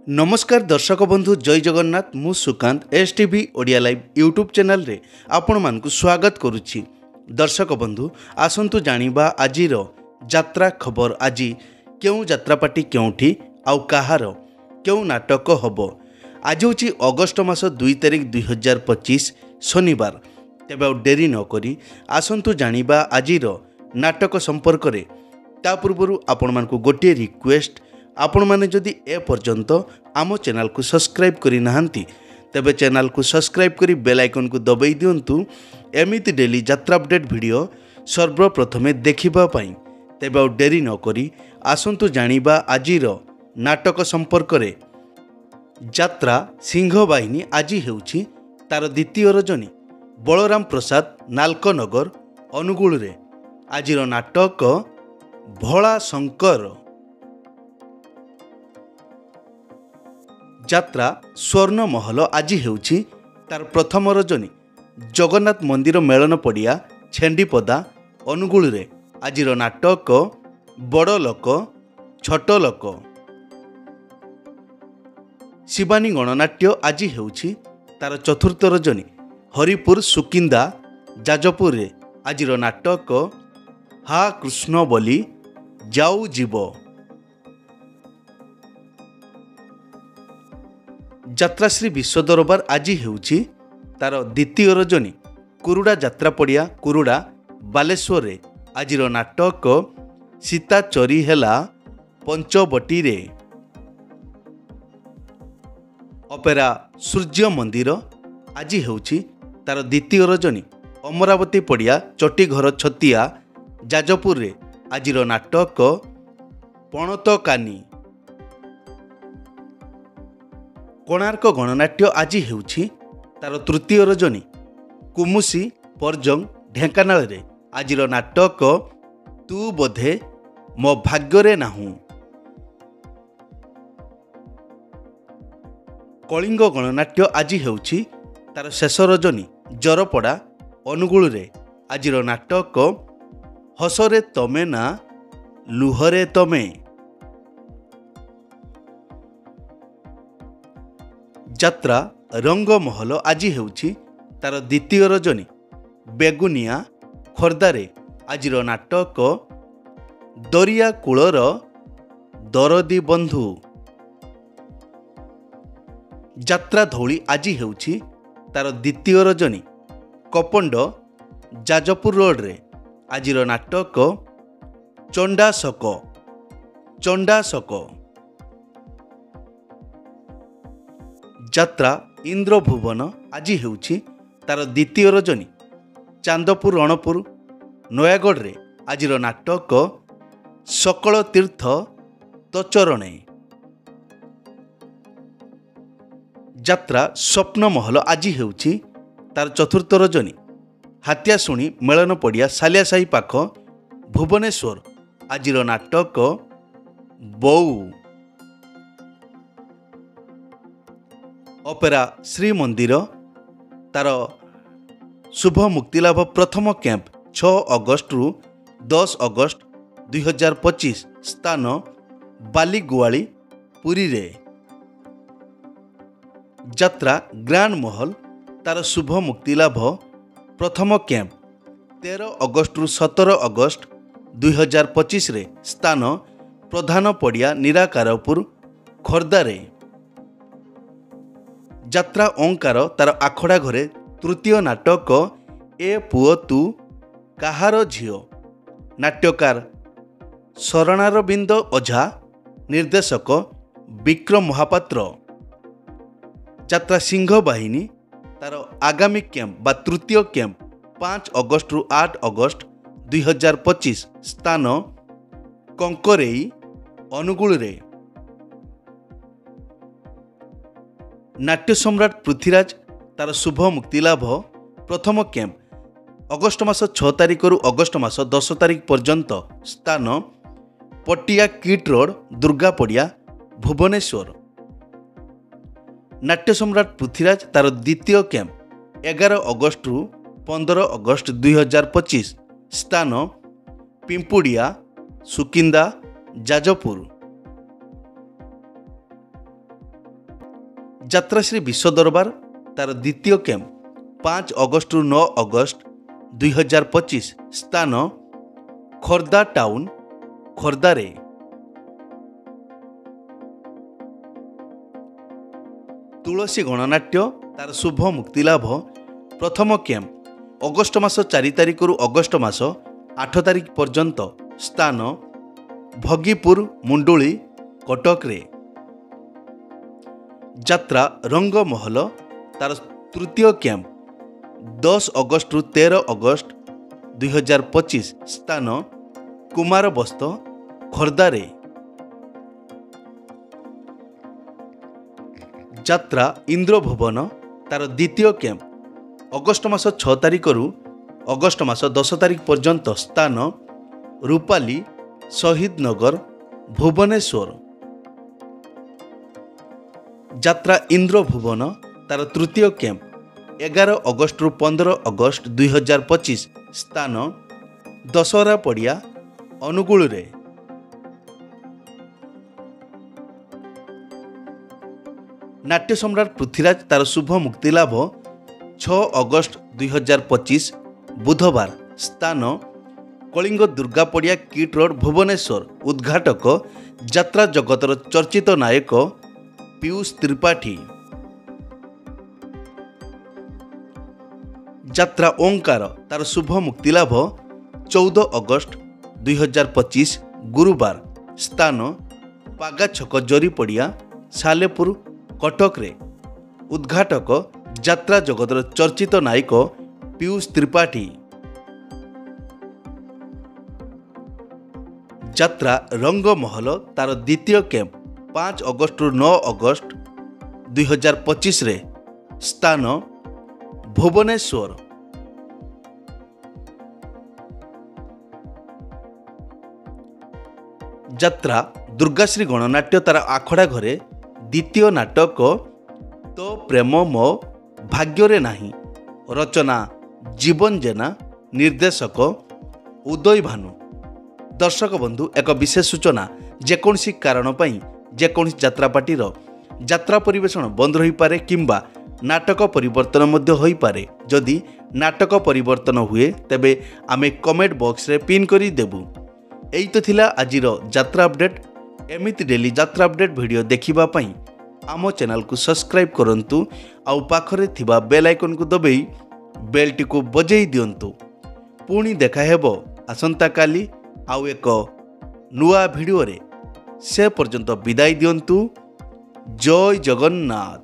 नमस्कार दर्शक बंधु जय जगन्नाथ मु Sukant STV Odia live YouTube channel रे आपण मानकु स्वागत करुछि। दर्शक बंधु आसंतु जानिबा आजिर यात्रा खबर। आज केउ यात्रापाटी केउठी आउ काहार केउ नाटक हबो। आज होछि अगस्त मास 2 तारिख 2025 शनिवार। तेबे डेरी न करी आसंतु जानिबा आजिर नाटक संपर्क रे। ता पूर्वरु आपण मानकु गोटे रिक्वेस्ट, आपण माने जदि ए पर्यंत आम चैनल को सब्सक्राइब करि नाहंती तेबे चैनल को सब्सक्राइब करी बेल आइकन को दबाई दियंतु एमिति डेली यात्रा अपडेट वीडियो सर्वप्रथमे देखिबा पई। तेबे डेरी न करी आसंतु जानिबा आजिर नाटक संपर्क रे। यात्रा सिंह बाहिनी आज हेउछि तार द्वितीय रजनी बलराम प्रसाद नालकनगर अनुगुल रे। आजिर नाटक भोला शंकर। यात्रा स्वर्ण महल आज हेउछि तार प्रथम रजनी जगन्नाथ मंदिर मेलन पड़िया छेंडीपदा अनुगुल रे। आजिर नाटक बड़ लोक छोट लोक। शिवानी गणनाट्य आज हेउछि तार चतुर्थ रजनी हरिपुर सुकिंदा जाजपुर रे। आजिर नाटक हा कृष्ण बोली जाऊ जीव। यात्राश्री विश्व दरबार आज हेउछि तार द्वितीय रजनी कुरुड़ा यात्रा पड़िया कुरुड़ा बालेश्वर रे। आजिर नाटक सीता चोरी हेला पंचवटी रे। अपेरा सूर्य मंदिर आज हेउछि तार द्वितीय रजनी अमरावती पड़िया चटीघर छतिया जाजपुर रे। आजिर नाटक पणतकानी। कोणार्क गणनाट्य आज हेउछि तार तृतीय रजनी कुमुसी परजंग ढेंकानाल रे। आजिर नाटक तू बोधे मो भाग्यरे नाहू। कलिंग गणनाट्य आज हेउछि तार शेष रजनी जरपड़ा अनुगुल रे। आजिर नाटक हसरे तमे ना लुहरे तमे। यात्रा रंगमहल आज हेउछि तार द्वितीय रजनी बेगुनिया खोर्धारे। आजिर नाटक दरिया कूलर दरदी बंधु। यात्रा धौली आज हेउछि तार द्वितीय रजनी कपंड जाजपुर रोड रे। आजिर नाटक चंडाशक चंडाशक। यात्रा इंद्रभुवन आज हेउछि तार द्वितीय रजनी चांदपुर रणपुर नयागढ़ रे। आजिर नाटक सकल तीर्थ तचरणे। यात्रा स्वप्न महल आज हेउछि तार चतुर्थ रजनी हातियाशुणी मेलन पड़िया सालियासाही पाख भुवनेश्वर। आजिर नाटक बऊ। अपेरा श्री मंदिर तार शुभ मुक्तिलाभ प्रथम कैंप 6 अगस्त रु 10 अगस्त 2025 स्थान बालीगुआली पुरी रे। यात्रा ग्रांड महल तार शुभ मुक्तिलाभ प्रथम कैंप 13 अगस्त रु 17 अगस्त 2025 रे। स्थान प्रधान पड़िया निराकारपुर खोर्धा रे। यात्रा ओंकार तार आखड़ा घरे तृतीय नाटक ए पुओ तू काहार झियो। नाट्यकार शरणारविंद ओझा निर्देशक विक्रम महापात्र। यात्रा सिंह बाहिनी तार आगामी कैंप बा तृतीय कैंप 5 अगस्त रु 8 अगस्त 2025 स्थान कंकरेई अनुगुल रे। नाट्य सम्राट पृथ्वीराज तार शुभ मुक्तिलाभ प्रथम कैंप अगस्त मास 6 तारिख रु अगस्त मास 10 तारिख पर्यंत स्थान पटिया किट रोड दुर्गा पड़िया भुवनेश्वर। नाट्य सम्राट पृथ्वीराज तार द्वितीय कैंप 11 अगस्त रु 15 अगस्त 2025 स्थान पिंपुड़िया सुकिंदा जाजपुर। ଯାତ୍ରାଶ୍ରୀ ବିଶ୍ୱ ଦରବାର ତାର ଦ୍ୱିତୀୟ କ୍ୟାମ୍ପ 5 ଅଗଷ୍ଟରୁ 9 ଅଗଷ୍ଟ 2025 ସ୍ଥାନ ଖୋର୍ଦ୍ଧା ଟାଉନ ଖୋର୍ଦ୍ଧାରେ। ତୁଳସୀ ଗଣନାଟ୍ୟ ତାର ଶୁଭ ମୁକ୍ତିଲାଭ ପ୍ରଥମ କ୍ୟାମ୍ପ ଅଗଷ୍ଟ ମାସ 4 ତାରିଖରୁ ଅଗଷ୍ଟ ମାସ 8 ତାରିଖ ପର୍ଯ୍ୟନ୍ତ ସ୍ଥାନ ଭଗୀପୁର ମୁଣ୍ଡୁଳି କଟକରେ। ଯାତ୍ରା ରଙ୍ଗମହଲ ତାର ତୃତୀୟ କ୍ୟାମ୍ପ 10 ଅଗଷ୍ଟରୁ 13 ଅଗଷ୍ଟ 2025 ସ୍ଥାନ କୁମାରବସ୍ତ ଖୋର୍ଦ୍ଧାରେ। ଯାତ୍ରା ଇନ୍ଦ୍ରଭୁବନ ତାର ଦ୍ୱିତୀୟ କ୍ୟାମ୍ପ ଅଗଷ୍ଟ ମାସ 6 ତାରିଖରୁ ଅଗଷ୍ଟ ମାସ 10 ତାରିଖ ପର୍ଯ୍ୟନ୍ତ ସ୍ଥାନ ରୂପାଲି ଶହୀଦ ନଗର ଭୁବନେଶ୍ୱର। ଯାତ୍ରା ଇନ୍ଦ୍ରଭୁବନ ତାର ତୃତୀୟ କ୍ୟାମ୍ପ 11 ଅଗଷ୍ଟରୁ 15 ଅଗଷ୍ଟ 2025 ସ୍ଥାନ ଦଶହରା ପଡ଼ିଆ ଅନୁଗୁଳରେ। ନାଟ୍ୟ ସମ୍ରାଟ ପୃଥ୍ୱୀରାଜ ତାର ଶୁଭ ମୁକ୍ତିଲାଭ 6 ଅଗଷ୍ଟ 2025 ବୁଧବାର ସ୍ଥାନ କଳିଙ୍ଗ ଦୁର୍ଗା ପଡ଼ିଆ କିଟ୍ ରୋଡ ଭୁବନେଶ୍ୱର। ଉଦ୍ଘାଟକ ଯାତ୍ରା ଜଗତର ଚର୍ଚ୍ଚିତ ନାୟକ ପୀୟୁଷ ତ୍ରିପାଠୀ। ଯାତ୍ରା ଓଙ୍କାର ତାର ଶୁଭ ମୁକ୍ତିଲାଭ 14 ଅଗଷ୍ଟ 2025 ଗୁରୁବାର ସ୍ଥାନ ପାଗା ଛକ ଜରି ପଡ଼ିଆ ସାଲେପୁର କଟକରେ। ଉଦ୍ଘାଟକ ଯାତ୍ରା ଜଗତର ଚର୍ଚ୍ଚିତ ନାୟକ ପୀୟୁଷ ତ୍ରିପାଠୀ। ଯାତ୍ରା ରଙ୍ଗମହଲ ତାର ଦ୍ୱିତୀୟ କ୍ୟାମ୍ପ 5 ଅଗଷ୍ଟରୁ 9 ଅଗଷ୍ଟ 2025ରେ ସ୍ଥାନ ଭୁବନେଶ୍ୱର। ଯାତ୍ରା ଦୁର୍ଗାଶ୍ରୀ ଗଣନାଟ୍ୟ ତାର ଆଖଡ଼ା ଘରେ ଦ୍ୱିତୀୟ ନାଟକ ତୋ ପ୍ରେମ ମୋ ଭାଗ୍ୟରେ ନାହିଁ। ରଚନା ଜୀବନ ଜେନା, ନିର୍ଦ୍ଦେଶକ ଉଦୟ ଭାନୁ। ଦର୍ଶକ ବନ୍ଧୁ, ଏକ ବିଶେଷ ସୂଚନା, ଯେକୌଣସି କାରଣ ପାଇଁ ଯେକୌଣସି ଯାତ୍ରାପାର୍ଟିର ଯାତ୍ରା ପରିବେଷଣ ବନ୍ଦ ରହିପାରେ କିମ୍ବା ନାଟକ ପରିବର୍ତ୍ତନ ମଧ୍ୟ ହୋଇପାରେ। ଯଦି ନାଟକ ପରିବର୍ତ୍ତନ ହୁଏ ତେବେ ଆମେ କମେଣ୍ଟ ବକ୍ସରେ ପିନ୍ କରି ଦେବୁ। ଏଇ ତ ଥିଲା ଆଜିର ଯାତ୍ରା ଅପଡେଟ୍। ଏମିତି ଡେଲି ଯାତ୍ରା ଅପଡେଟ୍ ଭିଡ଼ିଓ ଦେଖିବା ପାଇଁ ଆମ ଚ୍ୟାନେଲକୁ ସବସ୍କ୍ରାଇବ୍ କରନ୍ତୁ ଆଉ ପାଖରେ ଥିବା ବେଲ୍ ଆଇକନ୍କୁ ଦବାଇ ବେଲ୍ଟିକୁ ବଜେଇ ଦିଅନ୍ତୁ। ପୁଣି ଦେଖା ହେବ ଆସନ୍ତାକାଲି ଆଉ ଏକ ନୂଆ ଭିଡ଼ିଓରେ। ସେ ପର୍ଯ୍ୟନ୍ତ ବିଦାୟ ଦିଅନ୍ତୁ। ଜୟ ଜଗନ୍ନାଥ।